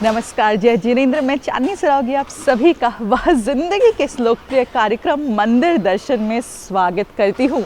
नमस्कार, जय जिनेंद्र। मैं चांदनी सरावगी आप सभी का वह जिंदगी के इस लोकप्रिय कार्यक्रम मंदिर दर्शन में स्वागत करती हूँ।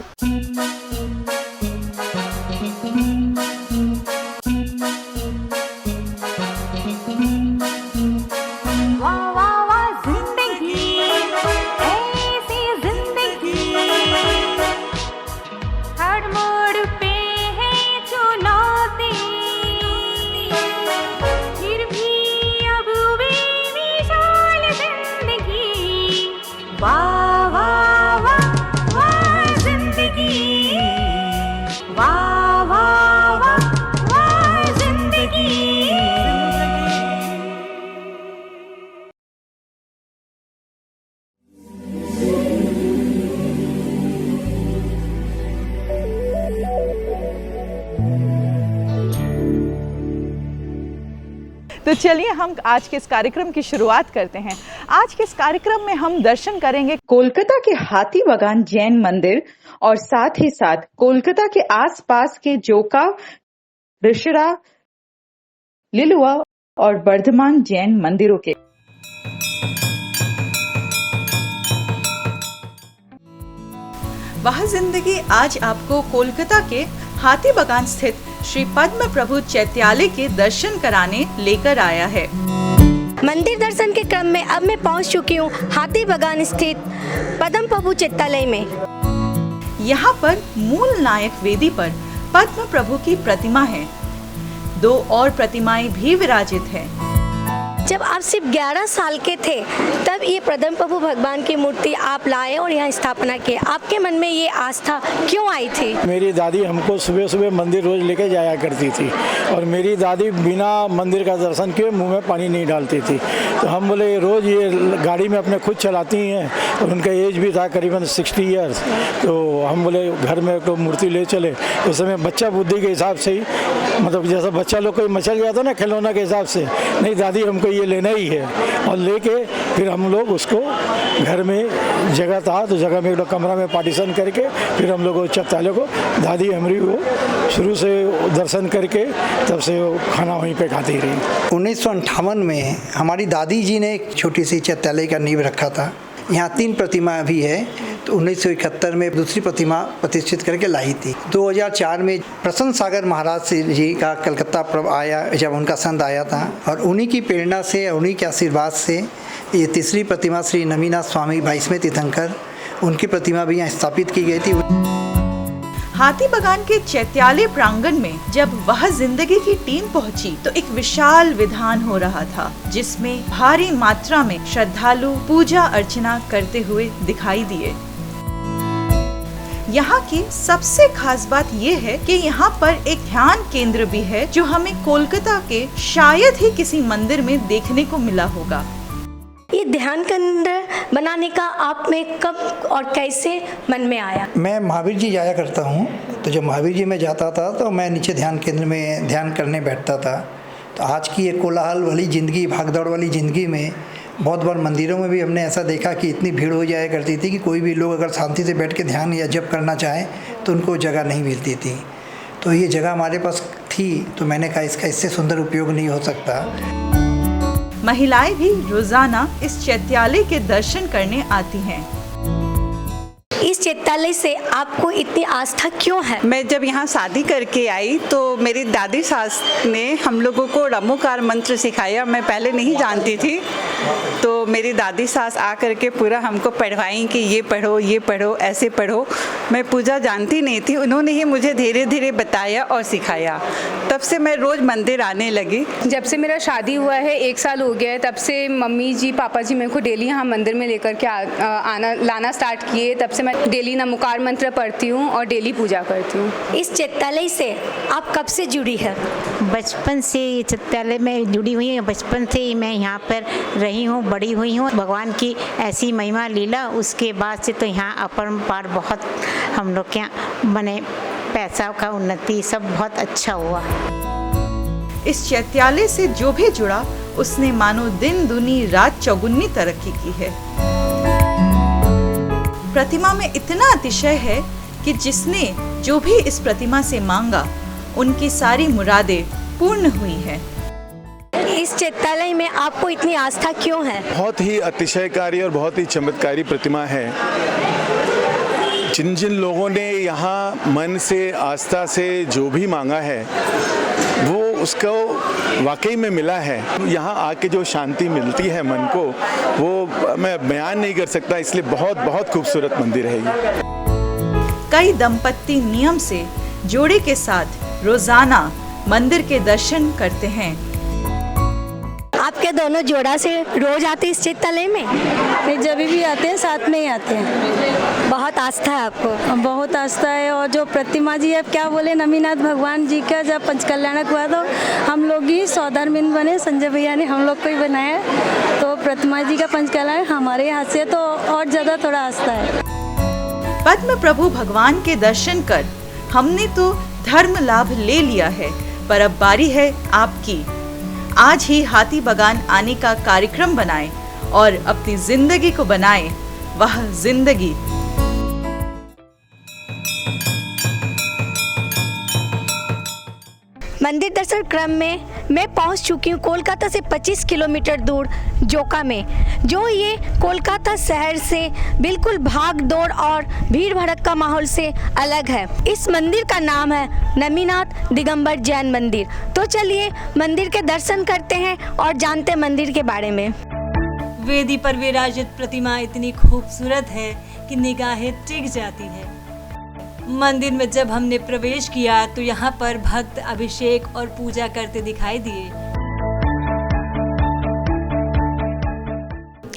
तो चलिए हम आज के इस कार्यक्रम की शुरुआत करते हैं। आज के इस कार्यक्रम में हम दर्शन करेंगे कोलकाता के हाथीबागान जैन मंदिर और साथ ही साथ कोलकाता के आसपास के जोका, रिषड़ा, लिलुआ और वर्धमान जैन मंदिरों के। वह जिंदगी आज आपको कोलकाता के हाथीबागान स्थित श्री पद्म प्रभु चैत्यालय के दर्शन कराने लेकर आया है। मंदिर दर्शन के क्रम में अब मैं पहुंच चुकी हूं हाथीबागान स्थित पद्म प्रभु चैत्यालय में। यहां पर मूल नायक वेदी पर पद्म प्रभु की प्रतिमा है। 2 और प्रतिमाएं भी विराजित हैं। जब आप सिर्फ 11 साल के थे तब ये पद्म प्रभु भगवान की मूर्ति आप लाए और यहाँ स्थापना की। आपके मन में ये आस्था क्यों आई थी? मेरी दादी हमको सुबह सुबह मंदिर रोज लेके जाया करती थी और मेरी दादी बिना मंदिर का दर्शन किए मुंह में पानी नहीं डालती थी। तो हम बोले रोज ये गाड़ी में अपने खुद चलाती हैं और उनका एज भी था करीबन 60 ईयर्स। तो हम बोले घर में तो मूर्ति ले चले। उस समय बच्चा बुद्धि के हिसाब से ही, मतलब जैसा बच्चा लोग कोई मचल जाता ना खिलौना के हिसाब से, नहीं दादी हमको ये लेना ही है। और लेके फिर हम लोग उसको घर में जगह था तो जगह में एक कमरा में पार्टीशन करके फिर हम लोग चैत्यालय को दादी हमारी वो शुरू से दर्शन करके तब से वो खाना वहीं पे खाती रही। 1958 में हमारी दादी जी ने एक छोटी सी चैत्यालय का नींव रखा था। यहाँ 3 प्रतिमा भी है। तो 1971 में दूसरी प्रतिमा प्रतिष्ठित करके लाई थी। 2004 में प्रसन्न सागर महाराज जी का कलकत्ता आया, जब उनका संत आया था और उन्हीं की प्रेरणा से, उन्हीं के आशीर्वाद से ये तीसरी प्रतिमा श्री नमीनाथ स्वामी 22वें तीर्थंकर, उनकी प्रतिमा भी यहाँ स्थापित की गई थी। हाथीबागान के चैत्यालय प्रांगण में जब वह जिंदगी की टीम पहुंची तो एक विशाल विधान हो रहा था, जिसमें भारी मात्रा में श्रद्धालु पूजा अर्चना करते हुए दिखाई दिए। यहाँ की सबसे खास बात ये है कि यहाँ पर एक ध्यान केंद्र भी है, जो हमें कोलकाता के शायद ही किसी मंदिर में देखने को मिला होगा। ये ध्यान केंद्र बनाने का आप में कब और कैसे मन में आया? मैं महावीर जी जाया करता हूँ, तो जब महावीर जी में जाता था तो मैं नीचे ध्यान केंद्र में ध्यान करने बैठता था। तो आज की ये कोलाहल वाली ज़िंदगी, भागदौड़ वाली ज़िंदगी में बहुत बार मंदिरों में भी हमने ऐसा देखा कि इतनी भीड़ हो जाया करती थी कि कोई भी लोग अगर शांति से बैठ के ध्यान या जप करना चाहे तो उनको जगह नहीं मिलती थी। तो ये जगह हमारे पास थी तो मैंने कहा इसका इससे सुंदर उपयोग नहीं हो सकता। महिलाएं भी रोजाना इस चैत्यालय के दर्शन करने आती हैं। इस चैत्यालय से आपको इतनी आस्था क्यों है? मैं जब यहाँ शादी करके आई तो मेरी दादी सास ने हम लोगों को रमोकार मंत्र सिखाया। मैं पहले नहीं जानती थी, तो मेरी दादी सास आ करके पूरा हमको पढ़वाई कि ये पढ़ो, ऐसे पढ़ो। मैं पूजा जानती नहीं थी, उन्होंने ही मुझे धीरे धीरे बताया और सिखाया। तब से मैं रोज़ मंदिर आने लगी। जब से मेरा शादी हुआ है 1 साल हो गया है, तब से मम्मी जी पापा जी मेरे को डेली यहाँ मंदिर में लेकर के लाना स्टार्ट किए। तब से मैं डेली नमोकार मंत्र पढ़ती हूँ और डेली पूजा करती हूँ। इस चैत्यालय से आप कब से जुड़ी है? बचपन से चैत्यालय में जुड़ी हुई हूँ। बचपन से ही मैं यहाँ पर रही हूँ, बड़ी हुई हूँ। भगवान की ऐसी महिमा लीला, उसके बाद से तो यहाँ अपरंपार बहुत हम लोग के यहाँ बने, पैसा का उन्नति सब बहुत अच्छा हुआ। इस चैत्यालय से जो भी जुड़ा उसने मानो दिन दुनी रात चौगुनी तरक्की की है। प्रतिमा में इतना अतिशय है कि जिसने जो भी इस प्रतिमा से मांगा उनकी सारी मुरादें पूर्ण हुई है। इस चित्रालय में आपको इतनी आस्था क्यों है? बहुत ही अतिशयकारी और बहुत ही चमत्कारी प्रतिमा है। जिन जिन लोगों ने यहाँ मन से, आस्था से जो भी मांगा है वो उसको वाकई में मिला है। यहाँ आके जो शांति मिलती है मन को, वो मैं बयान नहीं कर सकता, इसलिए बहुत बहुत खूबसूरत मंदिर है ये। कई दंपत्ति नियम से जोड़े के साथ रोजाना मंदिर के दर्शन करते हैं। आपके दोनों जोड़ा से रोज आते इस चित्रालय में? नहीं, जब भी आते हैं साथ में ही आते हैं। बहुत आस्था है आपको? बहुत आस्था है। और जो प्रतिमा जी, अब क्या बोले, नमीनाथ भगवान जी का जब पंचकल्याणक हुआ तो हम लोग ही सौदारमिंद बने, संजय भैया ने हम लोग को ही बनाया। तो प्रतिमा जी का पंचकल्याण हमारे हाथ से, तो और ज़्यादा थोड़ा आस्था है। पद्म प्रभु भगवान के दर्शन कर हमने तो धर्म लाभ ले लिया है, पर अब बारी है आपकी। आज ही हाथी बागान आने का कार्यक्रम बनाएं और अपनी जिंदगी को बनाएं वह जिंदगी। मंदिर दर्शन क्रम में मैं पहुंच चुकी हूं कोलकाता से 25 किलोमीटर दूर जोका में, जो ये कोलकाता शहर से बिल्कुल भाग दौड़ और भीड़ भड़क का माहौल से अलग है। इस मंदिर का नाम है नमीनाथ दिगंबर जैन मंदिर। तो चलिए मंदिर के दर्शन करते हैं और जानते हैं मंदिर के बारे में। वेदी पर विराजित प्रतिमा इतनी खूबसूरत है कि निगाहें टिक जाती है। मंदिर में जब हमने प्रवेश किया तो यहाँ पर भक्त अभिषेक और पूजा करते दिखाई दिए।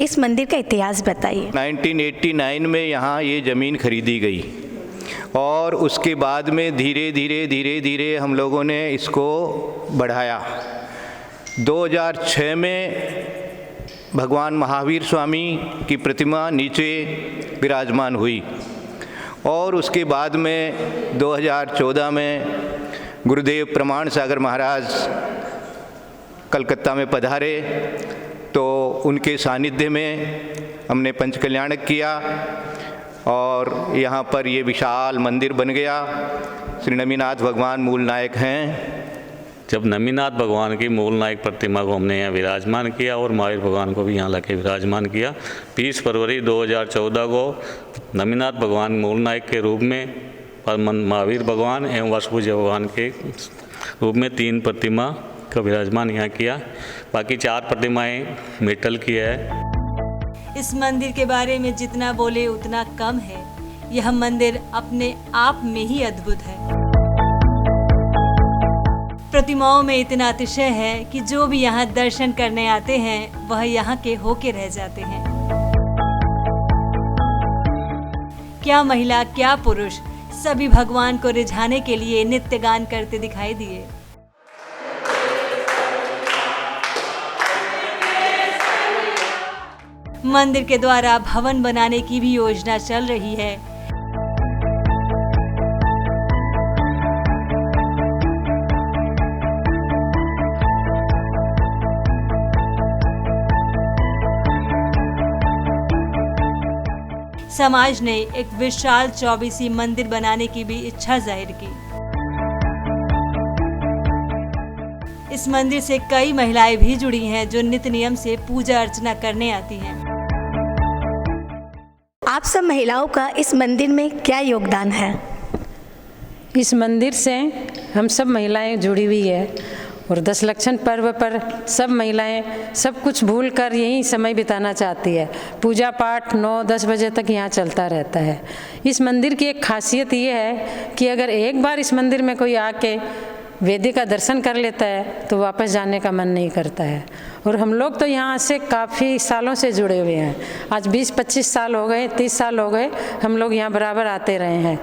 इस मंदिर का इतिहास बताइए। 1989 में यहाँ ये ज़मीन खरीदी गई और उसके बाद में धीरे धीरे हम लोगों ने इसको बढ़ाया। 2006 में भगवान महावीर स्वामी की प्रतिमा नीचे विराजमान हुई और उसके बाद में 2014 में गुरुदेव प्रमाण सागर महाराज कलकत्ता में पधारे, तो उनके सानिध्य में हमने पंचकल्याणक किया और यहाँ पर ये विशाल मंदिर बन गया। श्री नमीनाथ भगवान मूल नायक हैं। जब नमीनाथ भगवान की मूल नायक प्रतिमा को हमने यहाँ विराजमान किया और महावीर भगवान को भी यहाँ लाके विराजमान किया। 20 फरवरी 2014 को नमीनाथ भगवान मूल नायक के रूप में महावीर भगवान एवं वासुपूज्य भगवान के रूप में 3 प्रतिमा का विराजमान यहाँ किया। बाकी 4 प्रतिमाएं मेटल की है। इस मंदिर के बारे में जितना बोले उतना कम है। यह मंदिर अपने आप में ही अद्भुत है। प्रतिमाओं में इतना अतिशय है कि जो भी यहाँ दर्शन करने आते हैं वह यहाँ के होके रह जाते हैं। क्या महिला क्या पुरुष, सभी भगवान को रिझाने के लिए नित्य गान करते दिखाई दिए। मंदिर के द्वारा भवन बनाने की भी योजना चल रही है। समाज ने एक विशाल चौबीसी मंदिर बनाने की भी इच्छा जाहिर की। इस मंदिर से कई महिलाएं भी जुड़ी हैं जो नित्य नियम से पूजा अर्चना करने आती हैं। आप सब महिलाओं का इस मंदिर में क्या योगदान है? इस मंदिर से हम सब महिलाएं जुड़ी हुई है और 10 लक्षण पर्व पर सब महिलाएं सब कुछ भूल कर यहीं समय बिताना चाहती है। पूजा पाठ 9-10 बजे तक यहाँ चलता रहता है। इस मंदिर की एक खासियत ये है कि अगर एक बार इस मंदिर में कोई आके वेदी का दर्शन कर लेता है तो वापस जाने का मन नहीं करता है। और हम लोग तो यहाँ से काफ़ी सालों से जुड़े हुए हैं। आज 20-25 साल हो गए, 30 साल हो गए, हम लोग यहाँ बराबर आते रहे हैं।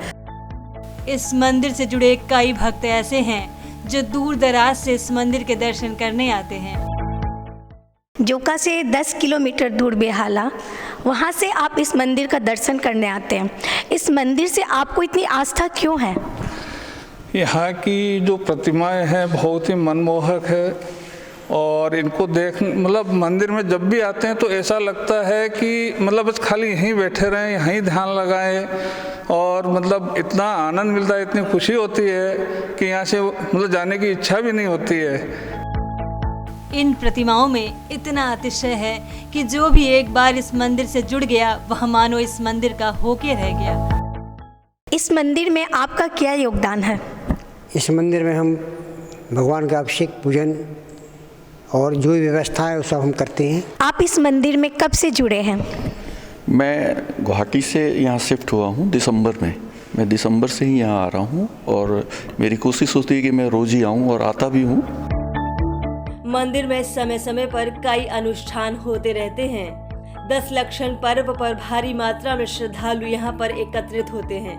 इस मंदिर से जुड़े कई भक्त ऐसे हैं जो दूर दराज से इस मंदिर के दर्शन करने आते हैं। जोका से 10 किलोमीटर दूर बेहाला, वहाँ से आप इस मंदिर का दर्शन करने आते हैं। इस मंदिर से आपको इतनी आस्था क्यों है? यहाँ की जो प्रतिमाएं हैं बहुत ही मनमोहक है और इनको देख मतलब मंदिर में जब भी आते हैं तो ऐसा लगता है कि मतलब बस खाली यहीं बैठे रहें, यहीं ध्यान लगाएं और मतलब इतना आनंद मिलता है, इतनी खुशी होती है कि यहाँ से मतलब जाने की इच्छा भी नहीं होती है। इन प्रतिमाओं में इतना अतिशय है कि जो भी एक बार इस मंदिर से जुड़ गया वह मानो इस मंदिर का होके रह गया। इस मंदिर में आपका क्या योगदान है? इस मंदिर में हम भगवान का अभिषेक पूजन और जो भी व्यवस्था है वो सब हम करते हैं। आप इस मंदिर में कब से जुड़े हैं? मैं गुवाहाटी से यहाँ शिफ्ट हुआ हूँ दिसंबर में। मैं दिसंबर से ही यहाँ आ रहा हूँ और मेरी कोशिश होती है कि मैं रोज़ ही आऊँ और आता भी हूँ। मंदिर में समय समय पर कई अनुष्ठान होते रहते हैं। 10 लक्षण पर्व पर भारी मात्रा में श्रद्धालु यहाँ पर एकत्रित होते हैं।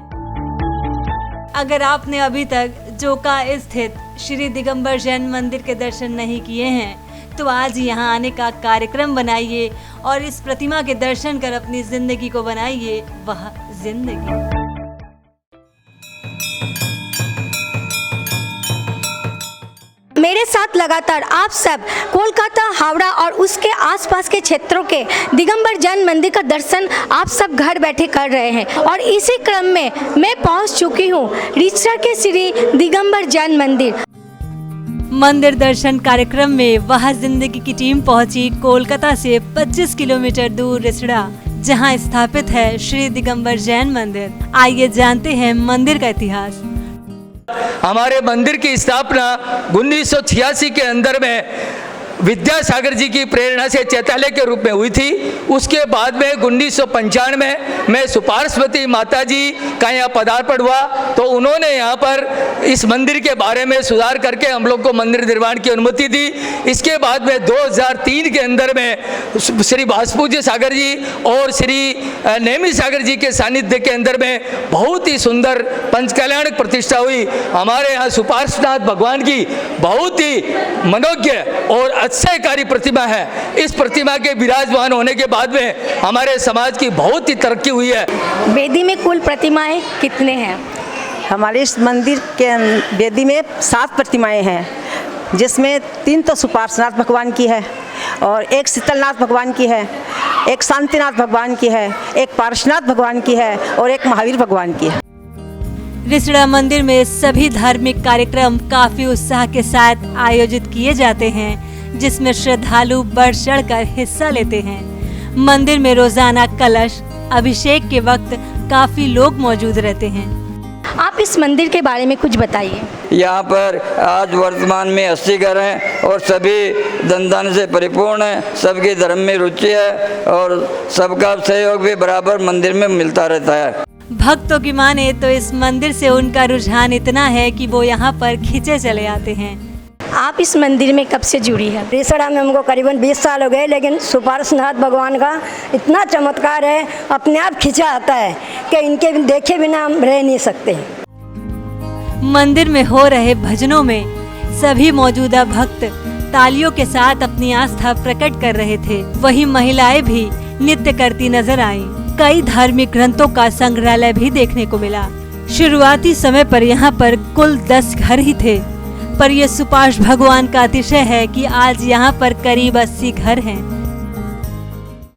अगर आपने अभी तक जोका स्थित श्री दिगंबर जैन मंदिर के दर्शन नहीं किए हैं तो आज यहाँ आने का कार्यक्रम बनाइए और इस प्रतिमा के दर्शन कर अपनी जिंदगी को बनाइए वह जिंदगी। मेरे साथ लगातार आप सब कोलकाता, हावड़ा और उसके आसपास के क्षेत्रों के दिगंबर जैन मंदिर का दर्शन आप सब घर बैठे कर रहे हैं और इसी क्रम में मैं पहुंच चुकी हूं रिसड़ा के श्री दिगंबर जैन मंदिर दर्शन कार्यक्रम में वह जिंदगी की टीम पहुंची कोलकाता से 25 किलोमीटर दूर रिसड़ा, जहां स्थापित है श्री दिगंबर जैन मंदिर। आइए जानते हैं मंदिर का इतिहास। हमारे मंदिर की स्थापना 1986 के अंदर में विद्यासागर जी की प्रेरणा से चैत्यालय के रूप में हुई थी। उसके बाद में 1995 में सुपार्श्वती माता जी का यहाँ पदार्पण हुआ तो उन्होंने यहाँ पर इस मंदिर के बारे में सुधार करके हम लोग को मंदिर निर्माण की अनुमति दी। इसके बाद में 2003 के अंदर में श्री भासपूज्य सागर जी और श्री नेमी सागर जी के सानिध्य के अंदर में बहुत ही सुंदर पंचकल्याणक प्रतिष्ठा हुई। हमारे यहाँ सुपार्श्वनाथ भगवान की बहुत ही मनोज्ञ और अक्षयकारी प्रतिमा है। इस प्रतिमा के विराजमान होने के बाद में हमारे समाज की बहुत ही तरक्की हुई है। वेदी में कुल प्रतिमाएं कितने हैं? हमारे इस मंदिर के वेदी में 7 प्रतिमाएं हैं, जिसमें 3 तो सुपार्श्वनाथ भगवान की है और एक शीतलनाथ भगवान की है, एक शांतिनाथ भगवान की है, एक पार्श्वनाथ भगवान की है और एक महावीर भगवान की है। रिसड़ा मंदिर में सभी धार्मिक कार्यक्रम काफी उत्साह के साथ आयोजित किए जाते हैं, जिसमें श्रद्धालु बढ़ चढ़ कर हिस्सा लेते हैं। मंदिर में रोजाना कलश अभिषेक के वक्त काफी लोग मौजूद रहते हैं। आप इस मंदिर के बारे में कुछ बताइए। यहाँ पर आज वर्तमान में 80 घर हैं और सभी धन से परिपूर्ण हैं। सबके धर्म में रुचि है और सबका सहयोग भी बराबर मंदिर में मिलता रहता है। भक्तों की माने तो इस मंदिर से उनका रुझान इतना है कि वो यहाँ पर खींचे चले आते हैं। आप इस मंदिर में कब से जुड़ी है? रिसड़ा में हमको करीबन 20 साल हो गए, लेकिन सुपार्श्वनाथ भगवान का इतना चमत्कार है, अपने आप खींचा आता है कि इनके देखे बिना हम रह नहीं सकते। मंदिर में हो रहे भजनों में सभी मौजूदा भक्त तालियों के साथ अपनी आस्था प्रकट कर रहे थे। वहीं महिलाएं भी नृत्य करती नजर आईं। कई धार्मिक ग्रंथों का संग्रहालय भी देखने को मिला। शुरुआती समय पर यहाँ पर कुल 10 घर ही थे, पर यह सुपार्श भगवान का अतिशय है कि आज यहाँ पर करीब 80 घर हैं।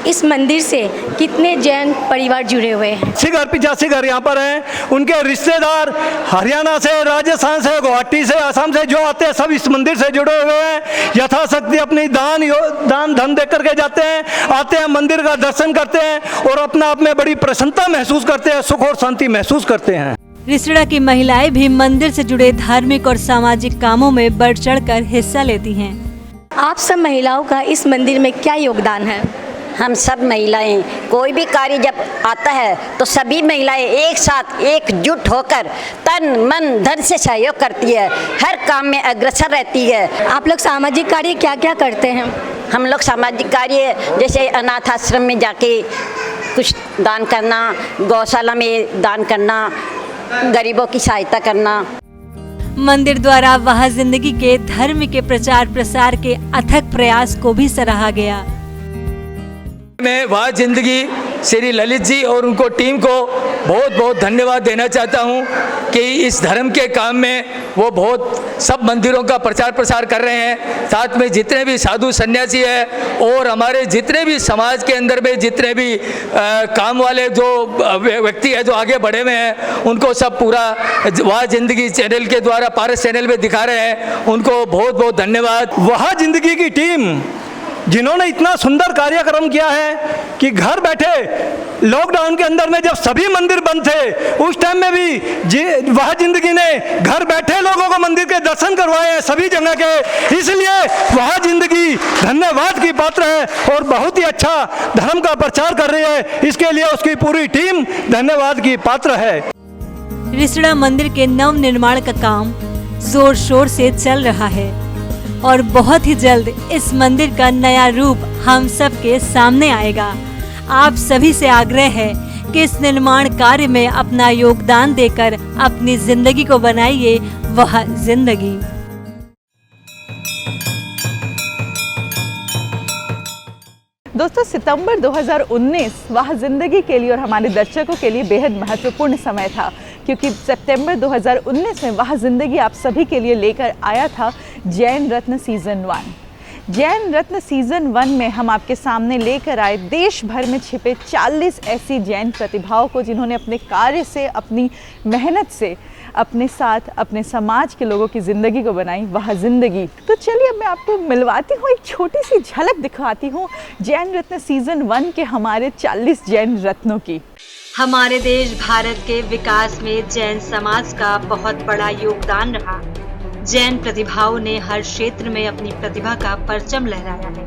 इस मंदिर से कितने जैन परिवार जुड़े हुए हैं? 80 घर 85 घर यहाँ पर हैं। उनके रिश्तेदार हरियाणा से, राजस्थान से, गुवाहाटी से, असम से जो आते हैं सब इस मंदिर से जुड़े हुए हैं। यथाशक्ति अपनी दान धन दे करके जाते हैं, आते हैं, मंदिर का दर्शन करते हैं और अपना आप में बड़ी प्रसन्नता महसूस करते हैं, सुख और शांति महसूस करते हैं। रिसड़ा की महिलाएं भी मंदिर से जुड़े धार्मिक और सामाजिक कामों में बढ़ चढ़कर हिस्सा लेती हैं। आप सब महिलाओं का इस मंदिर में क्या योगदान है? हम सब महिलाएं कोई भी कार्य जब आता है तो सभी महिलाएं एक साथ एकजुट होकर तन मन धन से सहयोग करती है, हर काम में अग्रसर रहती है। आप लोग सामाजिक कार्य क्या क्या करते हैं? हम लोग सामाजिक कार्य जैसे अनाथ आश्रम में जाके कुछ दान करना, गौशाला में दान करना, गरीबों की सहायता करना। मंदिर द्वारा वह जिंदगी के धर्म के प्रचार प्रसार के अथक प्रयास को भी सराहा गया। में वह जिंदगी श्री ललित जी और उनको टीम को बहुत बहुत धन्यवाद देना चाहता हूँ कि इस धर्म के काम में वो बहुत सब मंदिरों का प्रचार प्रसार कर रहे हैं। साथ में जितने भी साधु सन्यासी हैं और हमारे जितने भी समाज के अंदर में जितने भी काम वाले जो व्यक्ति है जो आगे बढ़े हुए हैं, उनको सब पूरा वहाँ जिंदगी चैनल के द्वारा पारस चैनल में दिखा रहे हैं, उनको बहुत बहुत धन्यवाद। वहाँ जिंदगी की टीम जिन्होंने इतना सुंदर कार्यक्रम किया है कि घर बैठे लॉकडाउन के अंदर में जब सभी मंदिर बंद थे उस टाइम में भी वह जिंदगी ने घर बैठे लोगों को मंदिर के दर्शन करवाए हैं सभी जगह के, इसलिए वह जिंदगी धन्यवाद की पात्र है और बहुत ही अच्छा धर्म का प्रचार कर रही है। इसके लिए उसकी पूरी टीम धन्यवाद की पात्र है। रिसड़ा मंदिर के नव निर्माण का काम जोर शोर से चल रहा है और बहुत ही जल्द इस मंदिर का नया रूप हम सबके सामने आएगा। आप सभी से आग्रह है कि इस निर्माण कार्य में अपना योगदान देकर अपनी जिंदगी को बनाइए वह जिंदगी। दोस्तों, सितंबर 2019 वह जिंदगी के लिए और हमारे दर्शकों के लिए बेहद महत्वपूर्ण समय था, क्योंकि सितंबर 2019 में वह जिंदगी आप सभी के लिए लेकर आया था जैन रत्न सीजन 1। जैन रत्न सीजन 1 में हम आपके सामने लेकर आए देश भर में छिपे 40 ऐसी जैन प्रतिभाओं को, जिन्होंने अपने कार्य से, अपनी मेहनत से अपने साथ अपने समाज के लोगों की ज़िंदगी को बनाई वह ज़िंदगी। तो चलिए अब मैं आपको मिलवाती हूँ, एक छोटी सी झलक दिखाती हूँ जैन रत्न सीजन 1 के हमारे 40 जैन रत्नों की। हमारे देश भारत के विकास में जैन समाज का बहुत बड़ा योगदान रहा। जैन प्रतिभाओं ने हर क्षेत्र में अपनी प्रतिभा का परचम लहराया है।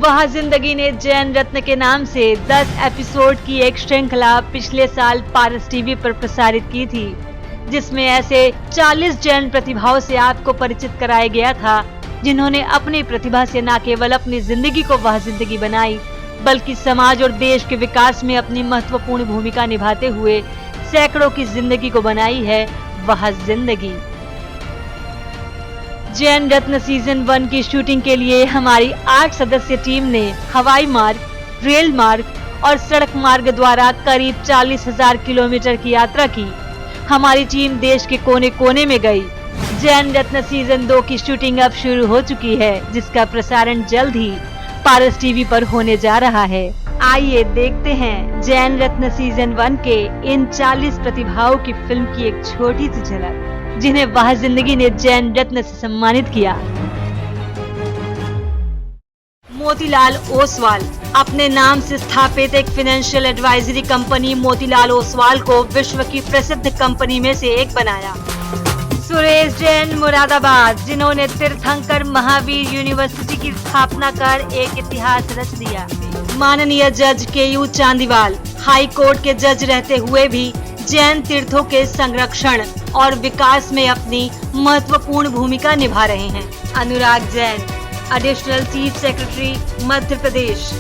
वह जिंदगी ने जैन रत्न के नाम से 10 एपिसोड की एक श्रृंखला पिछले साल पारस टीवी पर प्रसारित की थी, जिसमें ऐसे 40 जैन प्रतिभाओं से आपको परिचित कराया गया था, जिन्होंने अपनी प्रतिभा से न केवल अपनी जिंदगी को वह जिंदगी बनाई, बल्कि समाज और देश के विकास में अपनी महत्वपूर्ण भूमिका निभाते हुए सैकड़ों की जिंदगी को बनाई है वह जिंदगी। जैन रत्न सीजन 1 की शूटिंग के लिए हमारी 8 सदस्यीय टीम ने हवाई मार्ग, रेल मार्ग और सड़क मार्ग द्वारा करीब 40,000 किलोमीटर की यात्रा की। हमारी टीम देश के कोने कोने में गई। जैन रत्न सीजन 2 की शूटिंग अब शुरू हो चुकी है, जिसका प्रसारण जल्द ही पारस टीवी पर होने जा रहा है। आइए देखते हैं जैन रत्न सीजन 1 के इन 40 प्रतिभाओं की फिल्म की एक छोटी सी झलक, जिन्हें वह जिंदगी ने जैन रत्न से सम्मानित किया। मोतीलाल ओसवाल अपने नाम से स्थापित एक financial advisory company Motilal Oswal को विश्व की प्रसिद्ध कंपनी में से एक बनाया। सुरेश जैन मुरादाबाद, जिन्होंने तीर्थंकर महावीर यूनिवर्सिटी की स्थापना कर एक इतिहास रच दिया। माननीय जज के.यू. चांदीवाल हाई कोर्ट के जज रहते हुए भी जैन तीर्थों के संरक्षण और विकास में अपनी महत्वपूर्ण भूमिका निभा रहे हैं। Anurag Jain additional chief secretary Madhya Pradesh,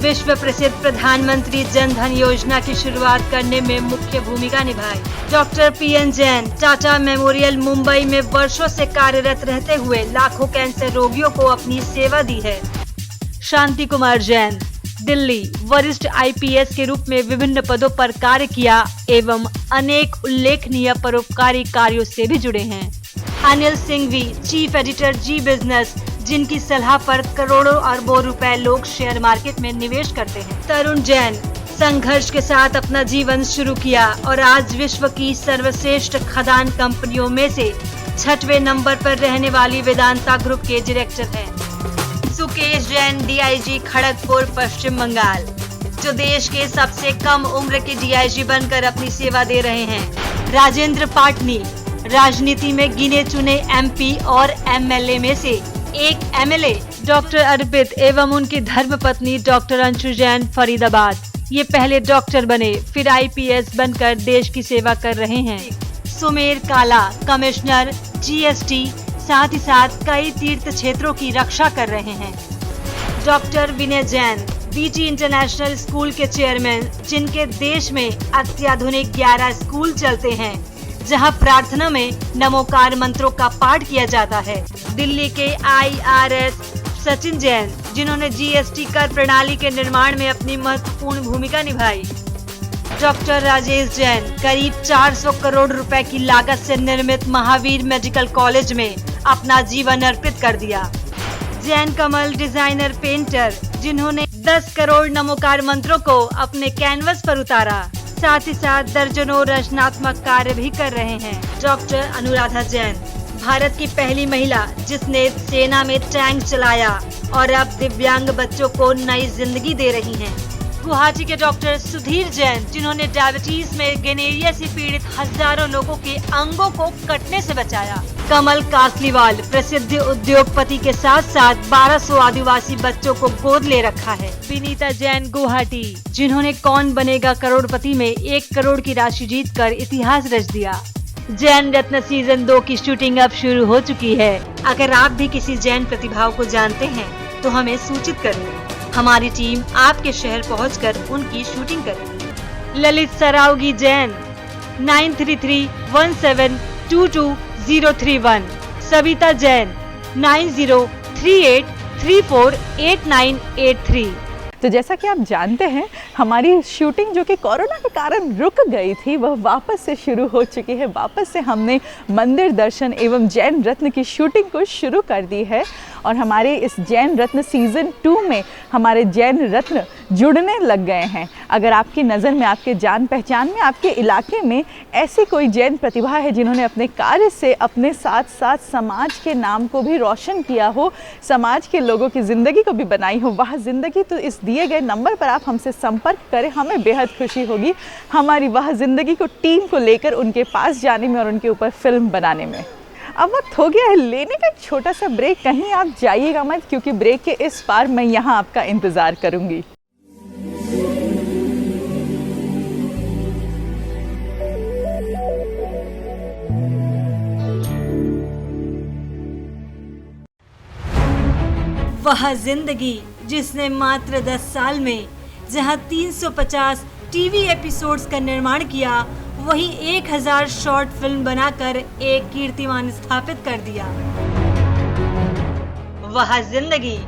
विश्व प्रसिद्ध प्रधानमंत्री जन धन योजना की शुरुआत करने में मुख्य भूमिका निभाई। Doctor PN. Jain Tata memorial Mumbai में वर्षों से कार्यरत रहते हुए लाखों कैंसर रोगियों को अपनी सेवा दी है। शांति कुमार जैन दिल्ली वरिष्ठ IPS के रूप में विभिन्न पदों पर कार्य किया एवं अनेक उल्लेखनीय परोपकारी कार्यों से भी जुड़े हैं। अनिल सिंघवी चीफ एडिटर जी बिजनेस, जिनकी सलाह पर करोड़ों अरबों रुपए लोग शेयर मार्केट में निवेश करते हैं। तरुण जैन संघर्ष के साथ अपना जीवन शुरू किया और आज विश्व की सर्वश्रेष्ठ खदान कंपनियों में से 6वें नंबर पर रहने वाली वेदांता ग्रुप के डायरेक्टर हैं। सुकेश जैन DIG खड़गपुर पश्चिम बंगाल, जो देश के सबसे कम उम्र के DIG बनकर अपनी सेवा दे रहे हैं। राजेंद्र पाटनी राजनीति में गिने चुने MP और MLA में से एक MLA। डॉक्टर अर्पित एवं उनकी धर्मपत्नी डॉक्टर अंशु जैन फरीदाबाद, ये पहले डॉक्टर बने फिर IPS बनकर देश की सेवा कर रहे हैं। सुमेर काला कमिश्नर GST, साथ ही साथ कई तीर्थ क्षेत्रों की रक्षा कर रहे हैं। डॉक्टर विनय जैन BG इंटरनेशनल स्कूल के चेयरमैन, जिनके देश में अत्याधुनिक 11 स्कूल चलते हैं, जहां प्रार्थना में नमोकार मंत्रों का पाठ किया जाता है। दिल्ली के IRS सचिन जैन, जिन्होंने GST कर प्रणाली के निर्माण में अपनी महत्वपूर्ण भूमिका निभाई। डॉक्टर राजेश जैन करीब 400 करोड़ रुपए की लागत से निर्मित महावीर मेडिकल कॉलेज में अपना जीवन अर्पित कर दिया। जैन कमल डिजाइनर पेंटर जिन्होंने 10 करोड़ नमोकार मंत्रों को अपने कैनवस पर उतारा, साथ ही साथ दर्जनों रचनात्मक कार्य भी कर रहे हैं। डॉक्टर अनुराधा जैन भारत की पहली महिला जिसने सेना में टैंक चलाया और अब दिव्यांग बच्चों को नई जिंदगी दे रही हैं। गुवाहाटी के डॉक्टर सुधीर जैन जिन्होंने डायबिटीज में गेनेरिया से पीड़ित हजारों लोगों के अंगों को कटने से बचाया। कमल कासलीवाल प्रसिद्ध उद्योगपति के साथ साथ 1200 आदिवासी बच्चों को गोद ले रखा है। विनीता जैन गुवाहाटी जिन्होंने कौन बनेगा करोड़पति में 1 करोड़ की राशि जीतकर इतिहास रच दिया। जैन रत्न सीजन 2 की शूटिंग अब शुरू हो चुकी है। अगर आप भी किसी जैन प्रतिभाओं को जानते हैं तो हमें सूचित करें। हमारी टीम आपके शहर पहुंचकर उनकी शूटिंग करेगी। ललित सरावगी जैन 9331722031, सविता जैन 9038348983। तो जैसा कि आप जानते हैं हमारी शूटिंग जो कि कोरोना के कारण रुक गई थी वह वापस से शुरू हो चुकी है। वापस से हमने मंदिर दर्शन एवं जैन रत्न की शूटिंग को शुरू कर दी है और हमारे इस जैन रत्न सीज़न 2 में हमारे जैन रत्न जुड़ने लग गए हैं। अगर आपकी नज़र में, आपके जान पहचान में, आपके इलाके में ऐसी कोई जैन प्रतिभा है जिन्होंने अपने कार्य से अपने साथ साथ समाज के नाम को भी रोशन किया हो, समाज के लोगों की ज़िंदगी को भी बनाई हो, वह ज़िंदगी तो इस दिए गए नंबर पर आप हमसे संपर्क करें। हमें बेहद खुशी होगी हमारी वह ज़िंदगी को टीम को लेकर उनके पास जाने में और उनके ऊपर फिल्म बनाने में। अब वक्त हो गया है लेने का एक छोटा सा ब्रेक। कहीं आप जाइएगा मत क्योंकि ब्रेक के इस पार मैं यहाँ आपका इंतज़ार करूँगी। वह जिंदगी जिसने मात्र 10 साल में जहां 350 टीवी एपिसोड्स का निर्माण किया, वहीं 1000 शॉर्ट फिल्म बनाकर एक कीर्तिमान स्थापित कर दिया। वह जिंदगी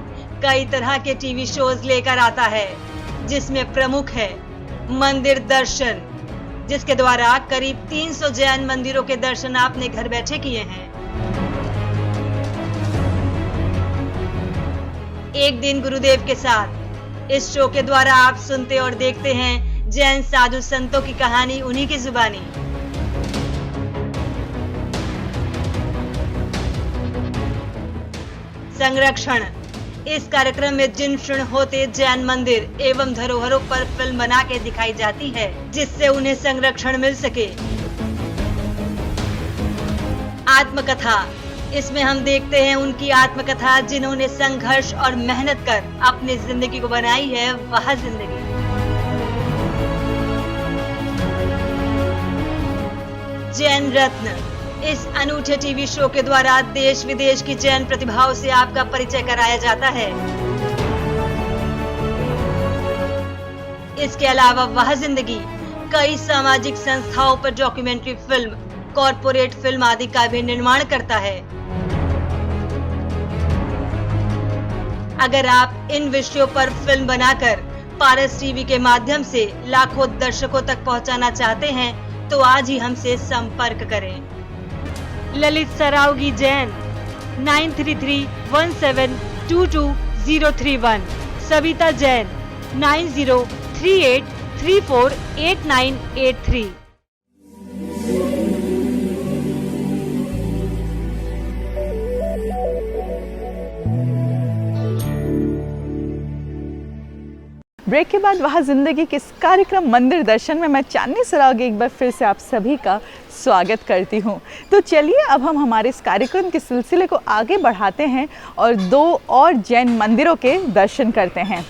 कई तरह के टीवी शोज लेकर आता है जिसमें प्रमुख है मंदिर दर्शन, जिसके द्वारा करीब 300 जैन मंदिरों के दर्शन आपने घर बैठे किए हैं। एक दिन गुरुदेव के साथ इस शो के द्वारा आप सुनते और देखते हैं जैन साधु संतों की कहानी उन्हीं की जुबानी। संरक्षण इस कार्यक्रम में जिन क्षण होते जैन मंदिर एवं धरोहरों पर फिल्म बना के दिखाई जाती है जिससे उन्हें संरक्षण मिल सके। आत्मकथा इसमें हम देखते हैं उनकी आत्मकथा जिन्होंने संघर्ष और मेहनत कर अपनी जिंदगी को बनाई है वह जिंदगी। जैन रत्न इस अनूठे टीवी शो के द्वारा देश विदेश की जैन प्रतिभाओं से आपका परिचय कराया जाता है। इसके अलावा वह जिंदगी कई सामाजिक संस्थाओं पर डॉक्यूमेंट्री फिल्म, कॉर्पोरेट फिल्म आदि का भी निर्माण करता है। अगर आप इन विषयों पर फिल्म बनाकर पारस टीवी के माध्यम से लाखों दर्शकों तक पहुंचाना चाहते हैं तो आज ही हमसे संपर्क करें। ललित सरावगी जैन 9331722031, सविता जैन 9038348983। ब्रेक के बाद वह जिंदगी के इस कार्यक्रम मंदिर दर्शन में मैं चांदनी सरावगी एक बार फिर से आप सभी का स्वागत करती हूं। तो चलिए अब हम हमारे इस कार्यक्रम के सिलसिले को आगे बढ़ाते हैं और 2 और जैन मंदिरों के दर्शन करते हैं।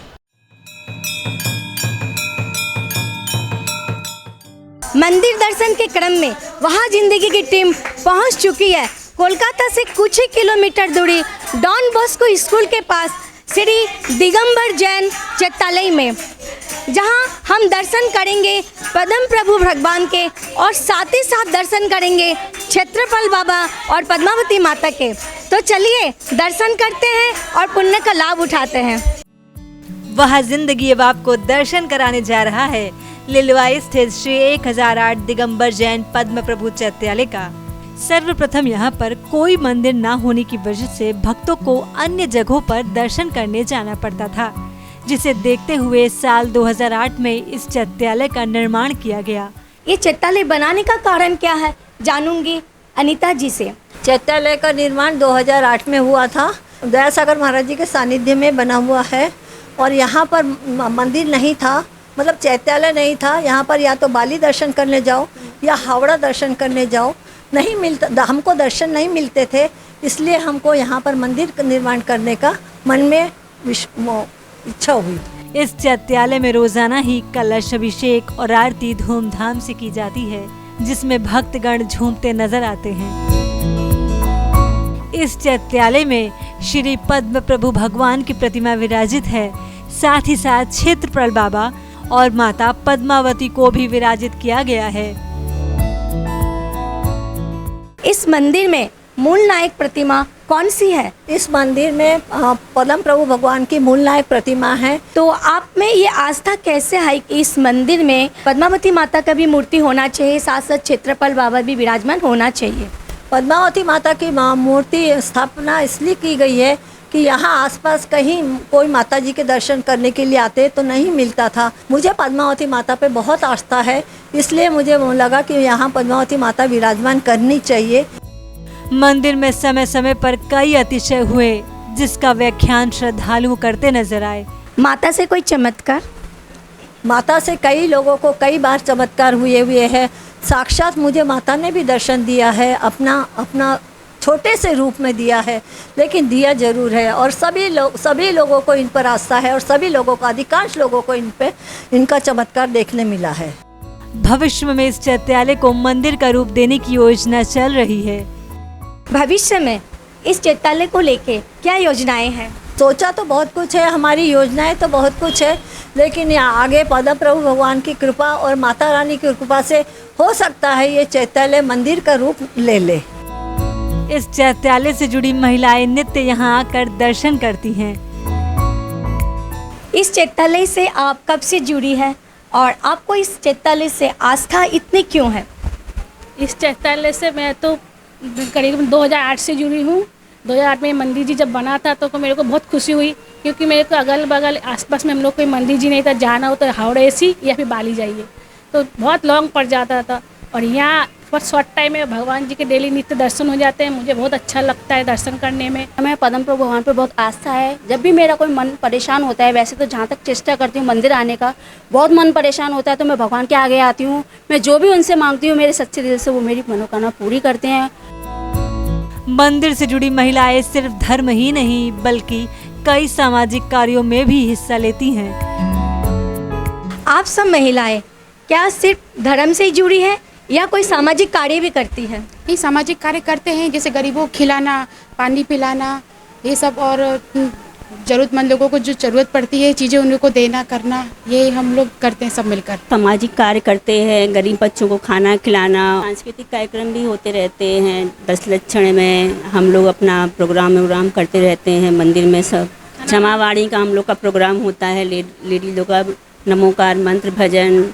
मंदिर दर्शन के क्रम में वहाँ जिंदगी की टीम पहुँच चुकी है कोलकाता से कुछ ही किलोमीटर दूरी डॉन बॉस्को स्कूल के पास श्री दिगंबर जैन चित्रालय में, जहां हम दर्शन करेंगे पद्म प्रभु भगवान के और साथ ही साथ दर्शन करेंगे क्षेत्रफल बाबा और पद्मावती माता के। तो चलिए दर्शन करते हैं और पुण्य का लाभ उठाते हैं। वह जिंदगी अब आपको दर्शन कराने जा रहा है लिलवाई स्थित श्री 1008 दिगंबर जैन पद्म प्रभु चैत्यालय का। सर्वप्रथम यहाँ पर कोई मंदिर न होने की वजह से भक्तों को अन्य जगहों पर दर्शन करने जाना पड़ता था, जिसे देखते हुए साल 2008 में इस चैत्यालय का निर्माण किया गया। ये चैत्यालय बनाने का कारण क्या है, जानूंगी अनीता जी से। चैत्यालय का निर्माण 2008 में हुआ था। दयासागर महाराज जी के सानिध्य में बना हुआ है और यहाँ पर मंदिर नहीं था, मतलब चैत्यालय नहीं था। यहाँ पर या तो बाली दर्शन करने जाओ या हावड़ा दर्शन करने जाओ, नहीं मिलता, हमको दर्शन नहीं मिलते थे, इसलिए हमको यहाँ पर मंदिर निर्माण करने का मन में इच्छा हुई। इस चैत्यालय में रोजाना ही कलश अभिषेक और आरती धूमधाम से की जाती है, जिसमें भक्तगण झूमते नजर आते हैं। इस चैत्यालय में श्री पद्म प्रभु भगवान की प्रतिमा विराजित है। साथ ही साथ क्षेत्रपाल बाबा और माता पद्मावती को भी विराजित किया गया है। इस मंदिर में मूल नायक प्रतिमा कौन सी है? इस मंदिर में पद्म प्रभु भगवान की मूल नायक प्रतिमा है। तो आप में ये आस्था कैसे है कि इस मंदिर में पद्मावती माता का भी मूर्ति होना चाहिए, साथ साथ क्षेत्रपाल बाबा भी विराजमान होना चाहिए? पद्मावती माता की मूर्ति स्थापना इसलिए की गई है कि यहाँ आसपास कहीं कोई माता जी के दर्शन करने के लिए आते तो नहीं मिलता था। मुझे पद्मावती माता पे बहुत आस्था है, इसलिए मुझे लगा कि यहाँ पद्मावती माता विराजमान करनी चाहिए। मंदिर में समय समय पर कई अतिशय हुए, जिसका व्याख्यान श्रद्धालु करते नजर आए। माता से कोई चमत्कार? माता से कई लोगों को कई बार चमत्कार हुए हैं। साक्षात मुझे माता ने भी दर्शन दिया है, अपना छोटे से रूप में दिया है, लेकिन दिया जरूर है। और सभी लोगों को इन पर आस्था है और सभी लोगों को, अधिकांश लोगों को इनका चमत्कार देखने मिला है। भविष्य में इस चैत्यालय को मंदिर का रूप देने की योजना चल रही है। भविष्य में इस चैत्यालय को लेके क्या योजनाएं हैं? सोचा तो बहुत कुछ है, हमारी योजनाएं तो बहुत कुछ है, लेकिन यहाँ आगे पद्म प्रभु भगवान की कृपा और माता रानी की कृपा से हो सकता है ये चैत्यालय मंदिर का रूप ले ले। इस चैत्यालय से जुड़ी महिलाएं नित्य यहाँ आकर दर्शन करती हैं। इस चैत्यालय से आप कब से जुड़ी है और आपको इस चैत्यालय से आस्था इतनी क्यों है? इस चैत्यालय से मैं तो करीब 2008 से जुड़ी हूँ। 2008 में मंदिर जी जब बना था तो मेरे को बहुत खुशी हुई, क्योंकि मेरे को अगल बगल आसपास में हम लोग कोई मंदिर जी नहीं था। जाना हो तो हावड़ा एसी या फिर बाली जाइए, तो बहुत लॉन्ग पड़ जाता था। और यहाँ बहुत शॉर्ट टाइम में भगवान जी के डेली नित्य दर्शन हो जाते हैं। मुझे बहुत अच्छा लगता है दर्शन करने में। हमें पद्म प्रभु भगवान पर बहुत आस्था है। जब भी मेरा कोई मन परेशान होता है, वैसे तो जहाँ तक चेष्टा करती हूँ मंदिर आने का, बहुत मन परेशान होता है तो मैं भगवान के आगे आती हूँ। मैं जो भी उनसे मांगती हूँ मेरे सच्चे दिल से वो मेरी मनोकामना पूरी करते हैं। मंदिर से जुड़ी महिलाएं सिर्फ धर्म ही नहीं बल्कि कई सामाजिक कार्यों में भी हिस्सा लेती हैं। आप सब महिलाएं क्या सिर्फ धर्म से ही जुड़ी है या कोई सामाजिक कार्य भी करती है? ये सामाजिक कार्य करते हैं, जैसे गरीबों को खिलाना, पानी पिलाना, ये सब, और ज़रूरतमंद लोगों को जो ज़रूरत पड़ती है चीज़ें उनको देना करना, ये हम लोग करते हैं सब मिलकर। सामाजिक कार्य करते हैं, गरीब बच्चों को खाना खिलाना, सांस्कृतिक कार्यक्रम भी होते रहते हैं। 10 लक्षण में हम लोग अपना प्रोग्राम करते रहते हैं मंदिर में। सब क्षमावाणी का हम लोग का प्रोग्राम होता है, लेडी लोग का नमोकार मंत्र भजन।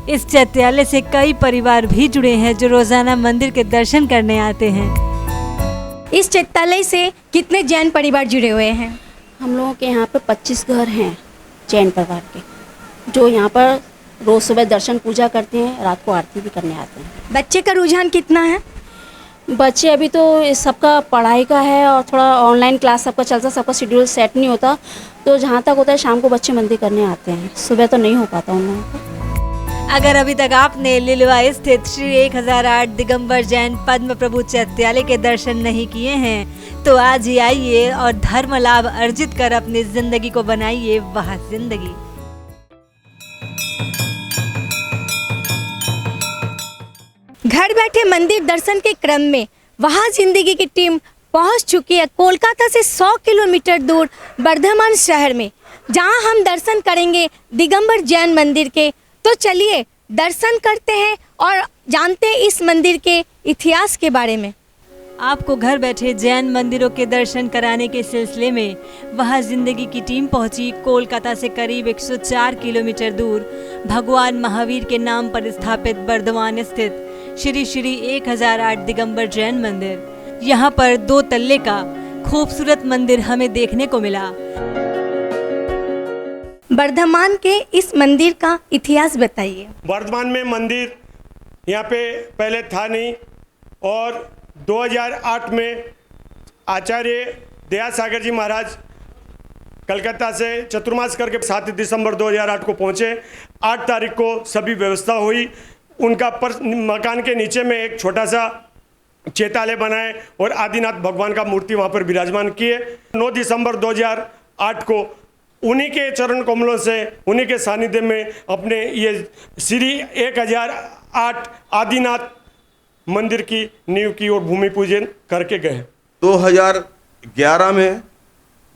इस चैत्यालय से कई परिवार भी जुड़े हैं जो रोजाना मंदिर के दर्शन करने आते हैं। इस चैत्यालय से कितने जैन परिवार जुड़े हुए हैं? हम लोगों के यहाँ पे 25 घर हैं जैन परिवार के, जो यहाँ पर रोज़ सुबह दर्शन पूजा करते हैं, रात को आरती भी करने आते हैं। बच्चे का रुझान कितना है? बच्चे अभी तो सबका पढ़ाई का है और थोड़ा ऑनलाइन क्लास सबका चलता, सबका शेड्यूल सेट नहीं होता, तो जहाँ तक होता है शाम को बच्चे मंदिर करने आते हैं, सुबह तो नहीं हो पाता उन लोगों को। अगर अभी तक आपने लिलवाई स्थित श्री 1008 दिगंबर जैन पद्म प्रभु चैत्यालय के दर्शन नहीं किए हैं तो आज ही आइए और धर्म लाभ अर्जित कर अपनी जिंदगी को बनाइए वह जिंदगी। घर बैठे मंदिर दर्शन के क्रम में वहाँ जिंदगी की टीम पहुँच चुकी है कोलकाता से 100 किलोमीटर दूर वर्धमान शहर में, जहाँ हम दर्शन करेंगे दिगंबर जैन मंदिर के। तो चलिए दर्शन करते हैं और जानते हैं इस मंदिर के इतिहास के बारे में। आपको घर बैठे जैन मंदिरों के दर्शन कराने के सिलसिले में वहां जिंदगी की टीम पहुंची कोलकाता से करीब 104 किलोमीटर दूर भगवान महावीर के नाम पर स्थापित बर्धमान स्थित श्री श्री 1008 दिगंबर जैन मंदिर। यहाँ पर 2 तल्ले का खूबसूरत मंदिर हमें देखने को मिला। बर्धमान के इस मंदिर का इतिहास बताइए। बर्धमान में मंदिर यहाँ पे पहले था नहीं और 2008 में आचार्य दयासागर जी महाराज कलकत्ता से चतुर्मास करके 7 दिसंबर 2008 को पहुँचे। 8 तारीख को सभी व्यवस्था हुई। उनका मकान के नीचे में एक छोटा सा चैत्यालय बनाए और आदिनाथ भगवान का मूर्ति वहाँ पर विराजमान किए। 9 दिसंबर 2008 को उन्हीं के चरण कमलों से, उन्हीं के सानिध्य में अपने ये श्री 1008 आदिनाथ मंदिर की नींव की और भूमि पूजन करके गए। 2011 में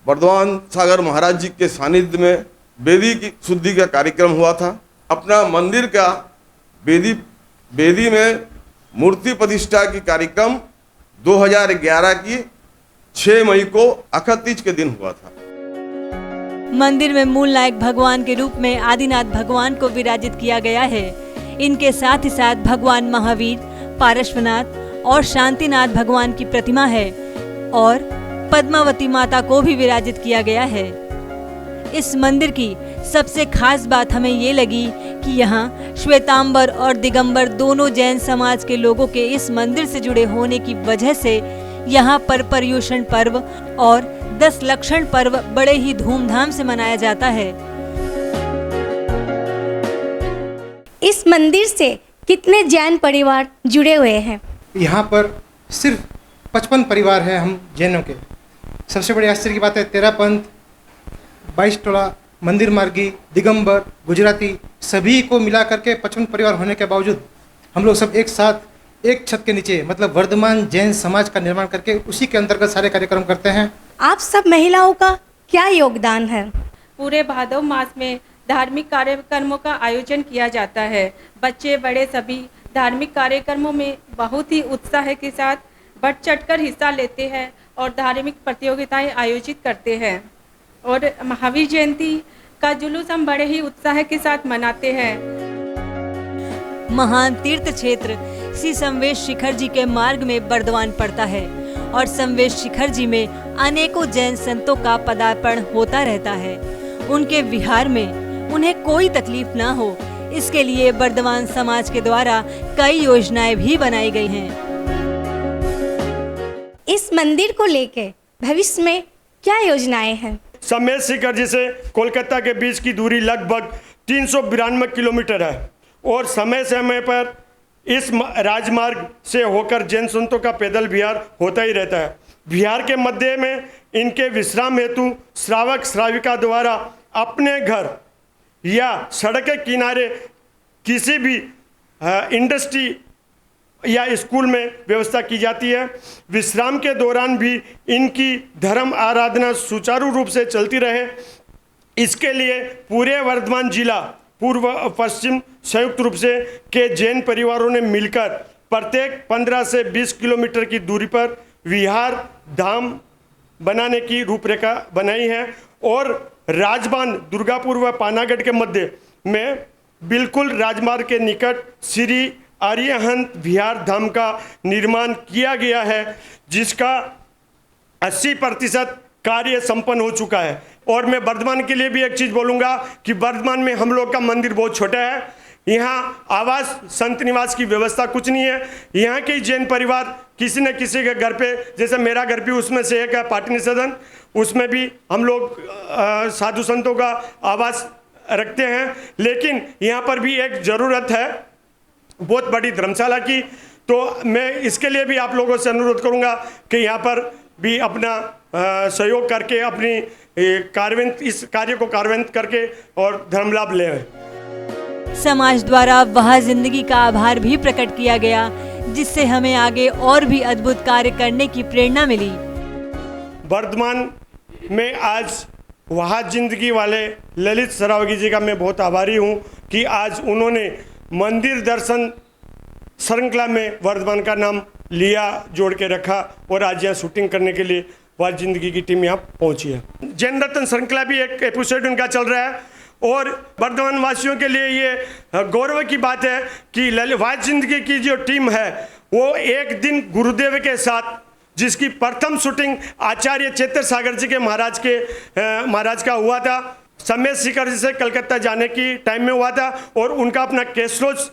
बर्धमान सागर महाराज जी के सानिध्य में वेदी की शुद्धि का कार्यक्रम हुआ था। अपना मंदिर का वेदी में मूर्ति प्रतिष्ठा की कार्यक्रम 2011 की 6 मई को अक्षय तीज के दिन हुआ था। मंदिर में मूल नायक भगवान के रूप में आदिनाथ भगवान को विराजित किया गया है। इनके साथ ही साथ भगवान महावीर, पार्श्वनाथ और शांतिनाथ भगवान की प्रतिमा है और पद्मावती माता को भी विराजित किया गया है। इस मंदिर की सबसे खास बात हमें ये लगी कि यहाँ श्वेतांबर और दिगंबर दोनों जैन समाज के लोगों के इस मंदिर से जुड़े होने की वजह से यहाँ पर पर्युषण पर्व और 10 लक्षण पर्व बड़े ही धूमधाम से मनाया जाता है। इस मंदिर से कितने जैन परिवार जुड़े हुए हैं? यहाँ पर सिर्फ 55 परिवार हैं हम जैनों के। सबसे बड़ी आश्चर्य की बात है 13 पंथ, 22 टोला, मंदिर मार्गी, दिगंबर, गुजराती सभी को मिला करके 55 परिवार होने के बावजूद हम लोग सब एक साथ एक छत के नीचे मतलब वर्धमान जैन समाज का निर्माण करके उसी के अंतर्गत सारे कार्यक्रम करते हैं। आप सब महिलाओं का क्या योगदान है? पूरे भादव मास में धार्मिक कार्यक्रमों का आयोजन किया जाता है। बच्चे बड़े सभी धार्मिक कार्यक्रमों में बहुत ही उत्साह के साथ बढ़ चढ़कर हिस्सा लेते हैं और धार्मिक प्रतियोगिताएं आयोजित करते हैं और महावीर जयंती का जुलूस हम बड़े ही उत्साह के साथ मनाते हैं। महान तीर्थ क्षेत्र श्री संवेश शिखर जी के मार्ग में बर्धमान पड़ता है और संवेश शिखर जी में अनेकों जैन संतों का पदार्पण होता रहता है। उनके विहार में उन्हें कोई तकलीफ ना हो, इसके लिए बर्धमान समाज के द्वारा कई योजनाएं भी बनाई गई हैं। इस मंदिर को लेकर भविष्य में क्या योजनाएं हैं? संवेश शिखर जी से कोलकाता के बीच की दूरी लगभग 392 किलोमीटर है और समय समय पर इस राजमार्ग से होकर जैन संतों का पैदल विहार होता ही रहता है। विहार के मध्य में इनके विश्राम हेतु श्रावक श्राविका द्वारा अपने घर या सड़क के किनारे किसी भी इंडस्ट्री या स्कूल में व्यवस्था की जाती है। विश्राम के दौरान भी इनकी धर्म आराधना सुचारू रूप से चलती रहे, इसके लिए पूरे वर्धमान जिला पूर्व पश्चिम संयुक्त रूप से के जैन परिवारों ने मिलकर प्रत्येक 15 से 20 किलोमीटर की दूरी पर विहार धाम बनाने की रूपरेखा बनाई है और राजबांध दुर्गापुर व पानागढ़ के मध्य में बिल्कुल राजमार्ग के निकट श्री आर्यहंत विहार धाम का निर्माण किया गया है, जिसका 80% कार्य संपन्न हो चुका है। और मैं बर्धमान के लिए भी एक चीज़ बोलूँगा कि बर्धमान में हम लोग का मंदिर बहुत छोटा है। यहाँ आवास संत निवास की व्यवस्था कुछ नहीं है। यहाँ के जैन परिवार किसी न किसी के घर पे, जैसे मेरा घर भी उसमें से एक है पाटनी सदन, उसमें भी हम लोग साधु संतों का आवास रखते हैं। लेकिन यहाँ पर भी एक ज़रूरत है बहुत बड़ी धर्मशाला की, तो मैं इसके लिए भी आप लोगों से अनुरोध करूँगा कि यहाँ पर भी अपना सहयोग करके अपनी इस कार्य को कार्यान्वित करके और धर्म लाभ लें। समाज द्वारा वह जिंदगी का आभार भी प्रकट किया गया, जिससे हमें आगे और भी अद्भुत कार्य करने की प्रेरणा मिली। वर्धमान में आज वह जिंदगी वाले ललित सरावगी जी का मैं बहुत आभारी हूँ कि आज उन्होंने मंदिर दर्शन श्रृंखला में वर्धमान का नाम लिया, जोड़ के रखा और आज यहाँ शूटिंग करने के लिए वाज जिंदगी की टीम यहाँ पहुँची है। जैन रत्न श्रृंखला भी एक एपिसोड उनका चल रहा है और बर्धमान वासियों के लिए ये गौरव की बात है कि वाज जिंदगी की जो टीम है वो एक दिन गुरुदेव के साथ, जिसकी प्रथम शूटिंग आचार्य चेतर सागर जी के महाराज का हुआ था, समय शिखर जी से कलकत्ता जाने की टाइम में हुआ था और उनका अपना कैसरोज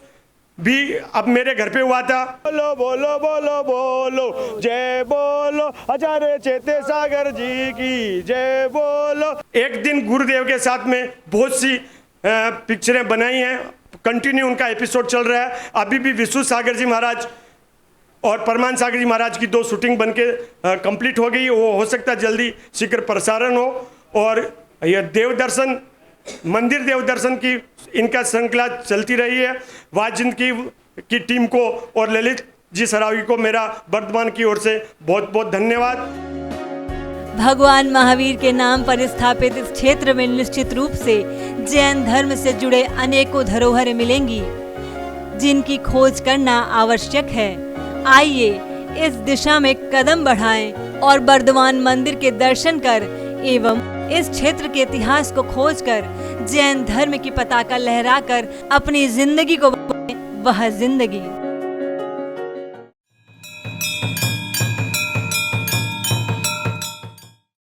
भी अब मेरे घर पे हुआ था। बोलो बोलो बोलो बोलो जय बोलो आचार्य चेते सागर जी की जय बोलो। एक दिन गुरुदेव के साथ में बहुत सी पिक्चरें बनाई हैं, कंटिन्यू उनका एपिसोड चल रहा है। अभी भी विष्णु सागर जी महाराज और परमान सागर जी महाराज की 2 शूटिंग बनके कंप्लीट हो गई, वो हो सकता है जल्दी शीघ्र प्रसारण हो। और यह देव दर्शन, मंदिर देव दर्शन की इनका श्रृंखला चलती रही है। वाज जिंदगी की टीम को और ललित जी सरावी को मेरा वर्धमान की ओर से बहुत बहुत धन्यवाद। भगवान महावीर के नाम पर स्थापित इस क्षेत्र में निश्चित रूप से जैन धर्म से जुड़े अनेकों धरोहरें मिलेंगी, जिनकी खोज करना आवश्यक है। आइए इस दिशा में कदम बढ़ाएं और बर्धमान मंदिर के दर्शन कर एवं इस क्षेत्र के इतिहास को खोजकर जैन धर्म की पताका लहराकर अपनी जिंदगी को वह जिंदगी।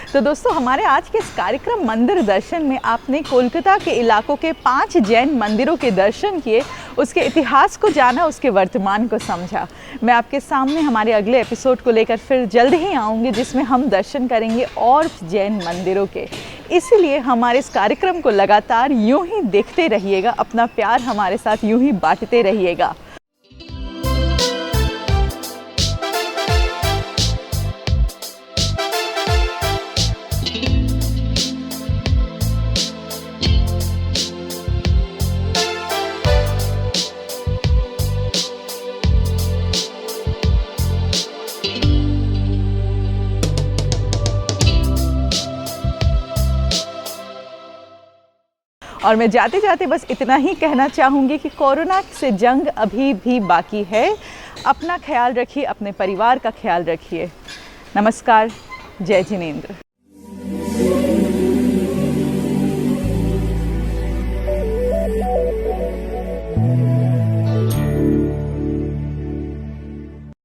तो दोस्तों, हमारे आज के इस कार्यक्रम मंदिर दर्शन में आपने कोलकाता के इलाकों के 5 जैन मंदिरों के दर्शन किए, उसके इतिहास को जाना, उसके वर्तमान को समझा। मैं आपके सामने हमारे अगले एपिसोड को लेकर फिर जल्द ही आऊँगी, जिसमें हम दर्शन करेंगे और जैन मंदिरों के। इसीलिए हमारे इस कार्यक्रम को लगातार यूं ही देखते रहिएगा, अपना प्यार हमारे साथ यूं ही बांटते रहिएगा। और मैं जाते जाते बस इतना ही कहना चाहूँगी कि कोरोना से जंग अभी भी बाकी है। अपना ख्याल रखिए, अपने परिवार का ख्याल रखिए। नमस्कार, जय जिनेंद्र।